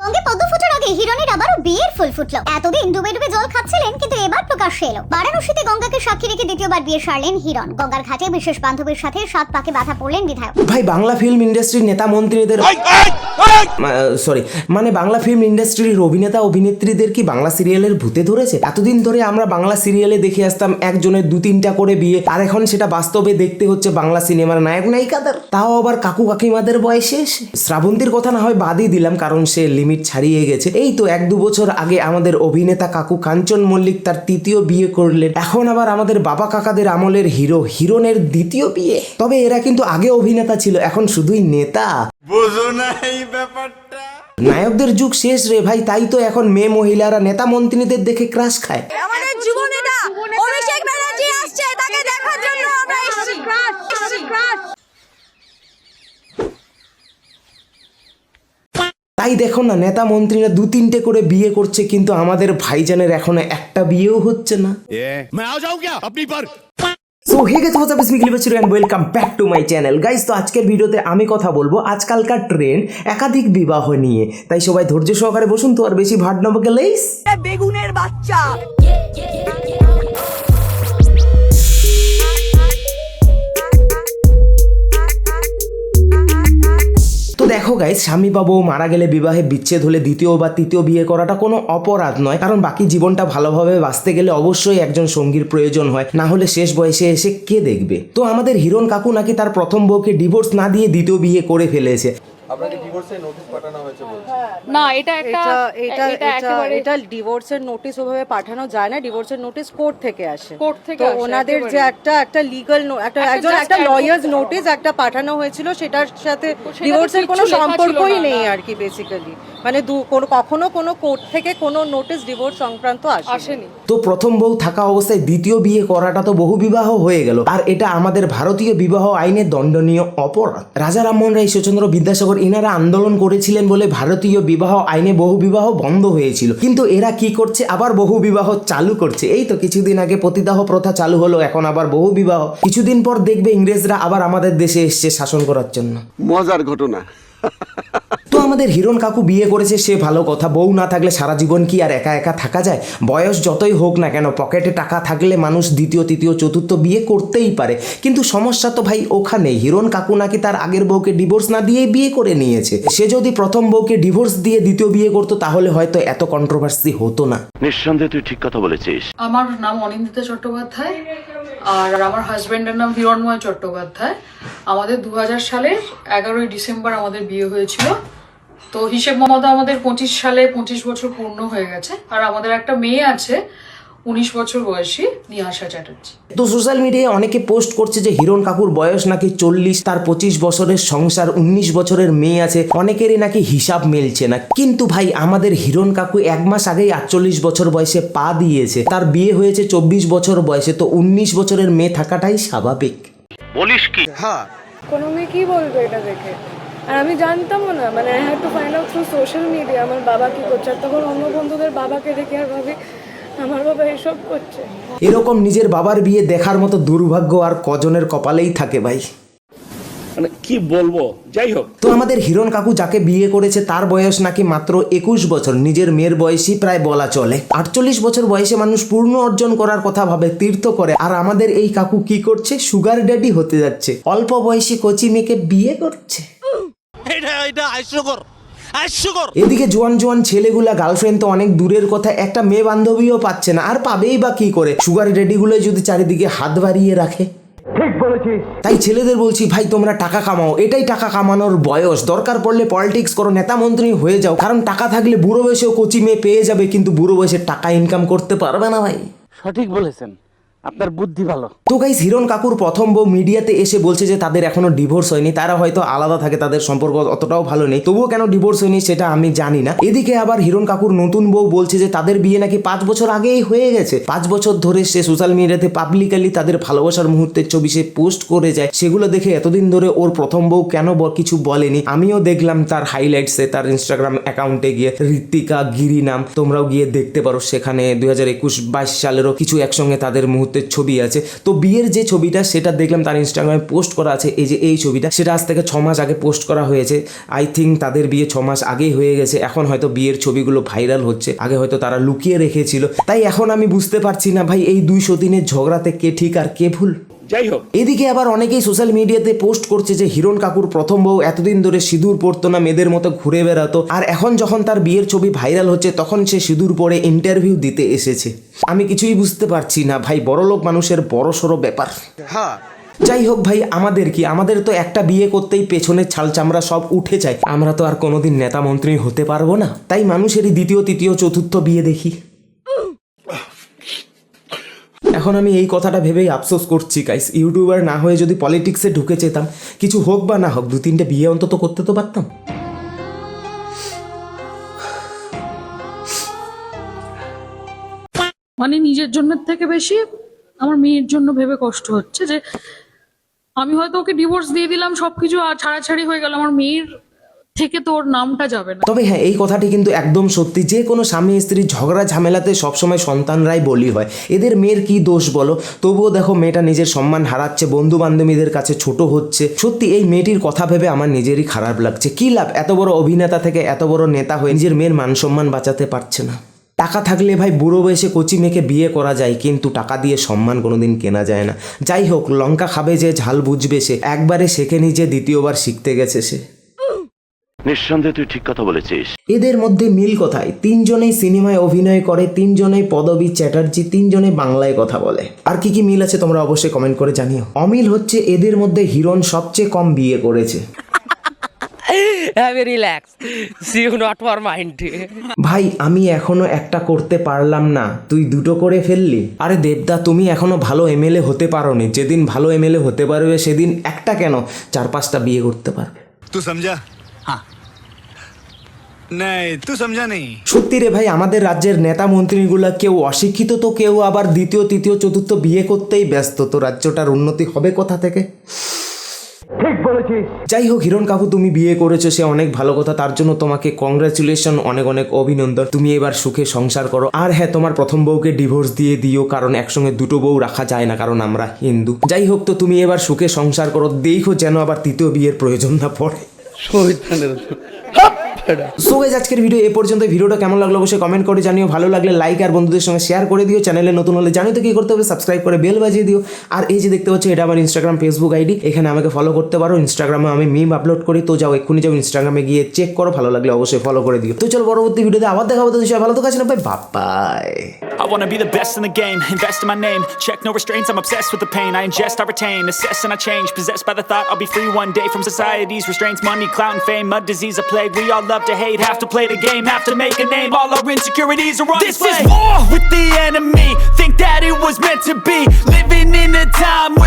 সঙ্গে পদ্ম ফোটার আগে হিরণের আবারও বিয়ের ফুল ফুটলো। এতদিন ডুবে ডুবে জল খাচ্ছিলেন, কিন্তু এবার প্রকাশ্যে এলো। বারাণসীতে গঙ্গাকে সাক্ষী রেখে দ্বিতীয়বার বিয়ে সারলেন হিরণ। গঙ্গার ঘাটে বিশেষ বান্ধবীর সাথে 7 পাকে বাধা পড়লেন বিধায়ক। ভাই বাংলা ফিল্ম ইন্ডাস্ট্রির নেতা মন্ত্রীদের মানে বাংলা ফিল্ম ইন্ডাস্ট্রির অভিনেতা অভিনেত্রীদের কি বাংলা সিরিয়ালের ভূতে ধরেছে? এতদিন ধরে আমরা বাংলা সিরিয়ালে দেখে আসতাম একজনের 2-3টা করে বিয়ে, আর এখন সেটা বাস্তবে দেখতে হচ্ছে বাংলা সিনেমার নায়ক নায়িকাদের, তাও আবার কাকু কাকিমাদের বয়সে। শ্রাবন্তীর কথা না হয় বাদই দিলাম, কারণ সে লিমিট ছাড়িয়ে গেছে। এই তো 1-2 বছর আগে আমাদের অভিনেতা কাকু কাঞ্চন মল্লিক তার 3য় বিয়ে করলেন। এখন আবার আমাদের বাবা কাকাদের আমলের হিরো হিরণের 2য় বিয়ে। তবে এরা কিন্তু আগে অভিনেতা ছিল, এখন শুধুই নেতা। বুঝো না এই ব্যাপারটা? নায়কদের যুগ শেষ রে ভাই, তাই তো এখন মেয়ে মহিলারা নেতা মন্ত্রীদের দেখে ক্রাশ খায়। আমাদের জীবনেটা অভিষেক ব্যানার্জি আসছে, তাকে দেখার জন্য আমরা এসেছি। তাই দেখো না, নেতা মন্ত্রীরা 2-3টে করে বিয়ে করছে, কিন্তু আমাদের ভাইজানের এখনো একটা বিয়েও হচ্ছে না। मैं आ जाऊं क्या अपनी पर? So hey guys, what's up, it's me ক্লিপাচুরি and welcome back to my channel. Guys, তো আজকের ভিডিওতে আমি কথা বলবো আজকালকার ট্রেন্ড একাধিক বিবাহ নিয়ে। তাই সবাই ধৈর্য সহকারে বসুন, তো আর বেশি ভাট না বকে লেইস বেগুনের বাচ্চা। তো দেখো গাইস, স্বামী বা বউ মারা গেলে বিবাহে বিচ্ছেদ হলে 2য় বা 3য় বিয়ে করাটা কোনো অপরাধ নয়, কারণ বাকি জীবনটা ভালোভাবে বাঁচতে গেলে অবশ্যই একজন সঙ্গীর প্রয়োজন হয়, না হলে শেষ বয়সে এসে কে দেখবে। তো আমাদের হিরণ কাকু নাকি তার প্রথম বউকে ডিভোর্স না দিয়ে 2য় বিয়ে করে ফেলেছে। আপনাকে ডিভোর্সের নোটিশ পাঠানো হয়েছে বলছে। না, এটা এটা ডিভোর্সের নোটিশ ওভাবে পাঠানো যায় না। ডিভোর্সের নোটিশ কোর্ট থেকে আসে। কোর্ট থেকে তো আসে, ওনাদের যে একটা লিগ্যাল একটা লয়ার্স নোটিশ একটা পাঠানো হয়েছিল, সেটার সাথে ডিভোর্সের কোনো সম্পর্কই নেই আর কি। বেসিক্যালি মানে কখনো কোনো কোর্ট থেকে কোনো নোটিশ ডিভোর্স সংক্রান্ত আসেনি। তো প্রথম বউ থাকা অবস্থায় 2য় বিয়ে করাটা তো বহু বিবাহ হয়ে গেল, আর এটা আমাদের ভারতীয় বিবাহ আইনে দণ্ডনীয় অপরাধ। রাজা রামমোহন রায়, ঈশ্বরচন্দ্র বিদ্যাসাগর ইনারা আন্দোলন করেছিলেন বলে ভারতীয় বিবাহ আইনে বহু বিবাহ বন্ধ হয়েছিল, কিন্তু এরা কি করছে, আবার বহু বিবাহ চালু করছে। এই তো কিছুদিন আগে পতিদাহ প্রথা চালু হলো, এখন আবার বহু বিবাহ। কিছুদিন পর দেখবে ইংরেজরা আবার আমাদের দেশে এসছে শাসন করার জন্য। মজার ঘটনা। তো আমাদের হিরণ কাকু বিয়ে করেছে, সে ভালো কথা। বউ না থাকলে সারা জীবন কি আর একা একা থাকা যায়? বয়স যতই হোক না কেন, পকেটে টাকা থাকলে মানুষ 2য়, 3য়, 4র্থ বিয়ে করতেই পারে। কিন্তু সমস্যা তো ভাই ওখানেই। হিরণ কাকু নাকি তার আগের বউকে ডিভোর্স না দিয়ে বিয়ে করে নিয়েছে। সে যদি প্রথম বউকে ডিভোর্স দিয়ে 2য় বিয়ে করতো, তাহলে হয়তো এত কন্ট্রোভার্সি হতো না। নিঃসন্দেহে তুই ঠিক কথা বলেছিস। আমার নাম অনিন্দিতা চট্টোপাধ্যায়, আর আমার হাজবেন্ডের নাম হিরণময় চট্টোপাধ্যায়। আমাদের 2000 সালের 11ই ডিসেম্বর আমাদের বিয়ে হয়েছিল। তো হিসেব মতো আমাদের 25 সালে 25 বছর পূর্ণ হয়ে গেছে। আর আমাদের একটা মেয়ে আছে 19 বছর বয়সী, নিহাসা চ্যাটার্জি। তো সোশ্যাল মিডিয়ায় অনেকে পোস্ট করছে যে হিরণ কাকুর বয়স নাকি 40, তার 25 বছরের সংসার, 19 বছরের মেয়ে আছে। অনেকেরই নাকি হিসাব মেলছে না। কিন্তু ভাই আমাদের হিরণ কাকু 1 মাস আগেই 48 বছর বয়সে পা দিয়েছে। তার বিয়ে হয়েছে 24 বছর বয়সে, তো 19 বছরের মেয়ে থাকাটাই স্বাভাবিক। বলিস কি? হ্যাঁ, কোনো মেয়ে কি বলবে এটা দেখে? আর আমি জানতামও না, মানে I had to find out through social media আমার বাবা কি করছে। আর তখন অন্য বন্ধুদের বাবাকে দেখে আর ভাবি আমার বাবা এসব করছে। এরকম নিজের বাবার বিয়ে দেখার মতো দুর্ভাগ্য আর কজনের কপালেই থাকে ভাই। মানে কি বলবো, যাই হোক। তো আমাদের হিরণ কাকু যাকে বিয়ে করেছে তার বয়স নাকি মাত্র 21 বছর, নিজের মেয়ের বয়সই প্রায় বলা চলে। 48 বছর বয়সে মানুষ পূর্ণ অর্জন করার কথা ভাবে, তীর্থ করে। আর আমাদের এই কাকু কি করছে, সুগার ড্যাডি হতে যাচ্ছে। অল্প বয়সী কচি মেয়েকে বিয়ে করছে। এদিকে জোয়ান জোয়ান ছেলেগুলা গার্লফ্রেন্ড তো অনেক দূরের কথা, একটা মেয়ে বান্ধবীও পাচ্ছে না। আর পাবেই বা কি করে? সুগার ড্যাডিগুলো যদি চারিদিকে হাত বাড়িয়ে রাখে। তাই ছেলেদের বলছি, ভাই তোমরা টাকা কামাও, এটাই টাকা কামানোর বয়স। দরকার পড়লে পলিটিক্স করো, নেতা মন্ত্রী হয়ে যাও, কারণ টাকা থাকলে বুড়ো বয়সেও কচি মেয়ে পেয়ে যাবে, কিন্তু বুড়ো বয়সে টাকা ইনকাম করতে পারবে না ভাই। সঠিক বলেছেন, আপনার বুদ্ধি ভালো। তো গাইস, হিরণ কাকুর প্রথম বউ মিডিয়াতে এসে বলছে যে তাদের এখনো ডিভোর্স হয়নি। তারা হয়তো আলাদা থাকে, তাদের সম্পর্ক অতটাও ভালো নেই, তবুও কেন ডিভোর্স হয়নি সেটা আমি জানি না। এদিকে আবার হিরণ কাকুর নতুন বউ বলছে যে তাদের বিয়ে নাকি 5 বছর আগেই হয়ে গেছে। 5 বছর ধরে সে সোশ্যাল মিডিয়াতে পাবলিকালি তাদের ভালোবাসার মুহূর্তের ছবি সে পোস্ট করে যায়। সেগুলো দেখে এতদিন ধরে ওর প্রথম বউ কেন কিছু বলেনি। আমিও দেখলাম তার হাইলাইটসে, তার ইনস্টাগ্রাম অ্যাকাউন্টে গিয়ে ঋত্বিকা গিরি নাম, তোমরাও গিয়ে দেখতে পারো। সেখানে 2021-22 সালেরও কিছু একসঙ্গে তাদের মুহূর্তের মুহূর্তের ছবি আছে। তো বিয়ের যে ছবিটা সেটা দেখলাম তার ইনস্টাগ্রামে পোস্ট করা আছে, এই যে এই ছবিটা, সেটা আজ থেকে 6 মাস আগে পোস্ট করা হয়েছে। আই থিঙ্ক তাদের বিয়ে 6 মাস আগেই হয়ে গেছে, এখন হয়তো বিয়ের ছবিগুলো ভাইরাল হচ্ছে, আগে হয়তো তারা লুকিয়ে রেখেছিল। তাই এখন আমি বুঝতে পারছি না ভাই এই 200 দিনের ঝগড়াতে কে ঠিক আর কে ভুল। যাই হোক, এদিকে আবার অনেকেই সোশ্যাল মিডিয়াতে পোস্ট করছে যে হিরণ কাপুর প্রথম বউ এতদিন ধরে সিঁদুর পরতো না, মেয়েদের মতো ঘুরে বেড়াতো, আর এখন যখন তার বিয়ের ছবি ভাইরাল হচ্ছে তখন সে সিঁদুর পরে ইন্টারভিউ দিতে এসেছে। আমি কিছুই বুঝতে পারছি না ভাই, বড়লোক মানুষের বড় সড়ো ব্যাপার। যাই হোক ভাই, আমাদের কি, আমাদের তো একটা বিয়ে করতেই পেছনের ছাল চামড়া সব উঠে যায়, আমরা তো আর কোনোদিন নেতা মন্ত্রী হতে পারবো না, তাই মানুষেরই দ্বিতীয় তৃতীয় চতুর্থ বিয়ে দেখি। এখন আমি এই কথাটা ভেবেই আফসোস করছি গাইস, ইউটিউবার না হয়ে যদি পলিটিক্সে ঢুকে যেতাম, কিছু হোক বা না হোক 2-3টে বিয়ে অন্তত করতে তো পারতাম। মানে নিজের জন্য থেকে বেশি আমার মেয়ের জন্য ভেবে কষ্ট হচ্ছে যে আমি হয়তো ওকে ডিভোর্স দিয়ে দিলাম, সবকিছু আর ছাড়াছাড়ি হয়ে গেল, আমার মেয়ের থেকে তো ওর নামটা যাবে না। তবে হ্যাঁ, এই কথাটি কিন্তু একদম সত্যি, যে কোনো স্বামী স্ত্রীর ঝগড়া ঝামেলাতে সবসময় সন্তানরাই বলি হয়। এদের মেয়ের কি দোষ বলো? তবুও দেখো মেয়েটা নিজের সম্মান হারাচ্ছে, বন্ধু বান্ধবীদের কাছে ছোট হচ্ছে। সত্যি এই মেয়েটির কথা ভেবে আমার নিজেরই খারাপ লাগছে। কি লাভ এত বড় অভিনেতা থেকে এত বড় নেতা হয়ে নিজের মেয়ের মান সম্মান বাঁচাতে পারছে না। টাকা থাকলে ভাই বুড়ো বয়সে কচি মেয়েকে বিয়ে করা যায়, কিন্তু টাকা দিয়ে সম্মান কোনোদিন কেনা যায় না। যাই হোক, লঙ্কা খাবে যে ঝাল বুঝবে সে, একবারে শেখেনি যে দ্বিতীয়বার শিখতে গেছে সে। নিঃসন্দেহে তুই ঠিক কথা বলেছিস। এদের মধ্যে মিল কোথায়? 3জনেই সিনেমায় অভিনয় করে, 3জনেই পদবী চ্যাটার্জি, 3জনেই বাংলায় কথা বলে। আর কি কি মিল আছে তোমরা অবশ্যই কমেন্ট করে জানিও। অমিল হচ্ছে এদের মধ্যে হিরণ সবচেয়ে কম বিয়ে করেছে। ভাই আমি এখনো একটা করতে পারলাম না, তুই 2টো করে ফেললি। আরে দেবদা, তুমি এখনো ভালো এমএলএ হতে পারোনি, যেদিন ভালো এমএলএ হতে পারবে সেদিন একটা কেন 4-5টা বিয়ে করতে পারবে। तू समझा? हाँ नहीं तू समझा नहीं। সত্যি রে ভাই, আমাদের রাজ্যের নেতা মন্ত্রীগুলা কেউ অশিক্ষিত তো কেউ আবার দ্বিতীয় তৃতীয় চতুর্থ বিয়ে করতেই ব্যস্ত, তো রাজ্যটার উন্নতি হবে কোথা থেকে? যাই হোক, হিরণ কাপুর তুমি বিয়ে করেছো, সে অনেক ভালো কথা, তার জন্য তোমাকে কংগ্রাচুলেশন, অনেক অনেক অভিনন্দন। তুমি এবার সুখে সংসার করো। আর হ্যাঁ, তোমার প্রথম বউকে ডিভোর্স দিয়ে দিও, কারণ একসঙ্গে 2টো বউ রাখা যায় না, কারণ আমরা হিন্দু। যাই হোক, তো তুমি এবার সুখে সংসার করো, দেখো যেন আবার তৃতীয় বিয়ের প্রয়োজন না পড়ে। সো গাইস, আজকের ভিডিও এ পর্যন্ত। ভিডিওটা কেমন লাগলো অবশ্যই কমেন্ট করে জানিও। ভালো লাগলে লাইক আর বন্ধুদের সঙ্গে শেয়ার করে দিও। চ্যানেলে নতুন হলে জানো তো কি করতে হবে, সাবস্ক্রাইব করে বেল বাজিয়ে দিও। আর এই যে দেখতে পাচ্ছ, এটা আমার ইনস্টাগ্রাম ফেসবুক আইডি, এখানে আমাকে ফলো করতে পারো। ইনস্টাগ্রামে আমি মিম আপলোড করি, তো যাও এক্ষুনি যাও ইনস্টাগ্রামে গিয়ে চেক করো, ভালো লাগলে অবশ্যই ফলো করে দিও। তো চলো পরবর্তী ভিডিওতে আবার দেখাবো, তো ভালো তো কাছে না ভাই, by. I wanna be the best in the game, invest in my name, check no restraints, I'm obsessed with the pain, I ingest, I retain, assess and I change, possessed by the thought I'll be free one day from society's restraints, money, clout and fame, a disease, a plague, we all love to hate, have to play the game, have to make a name, all our insecurities are on display. This is war with the enemy, think that it was meant to be, living in a time where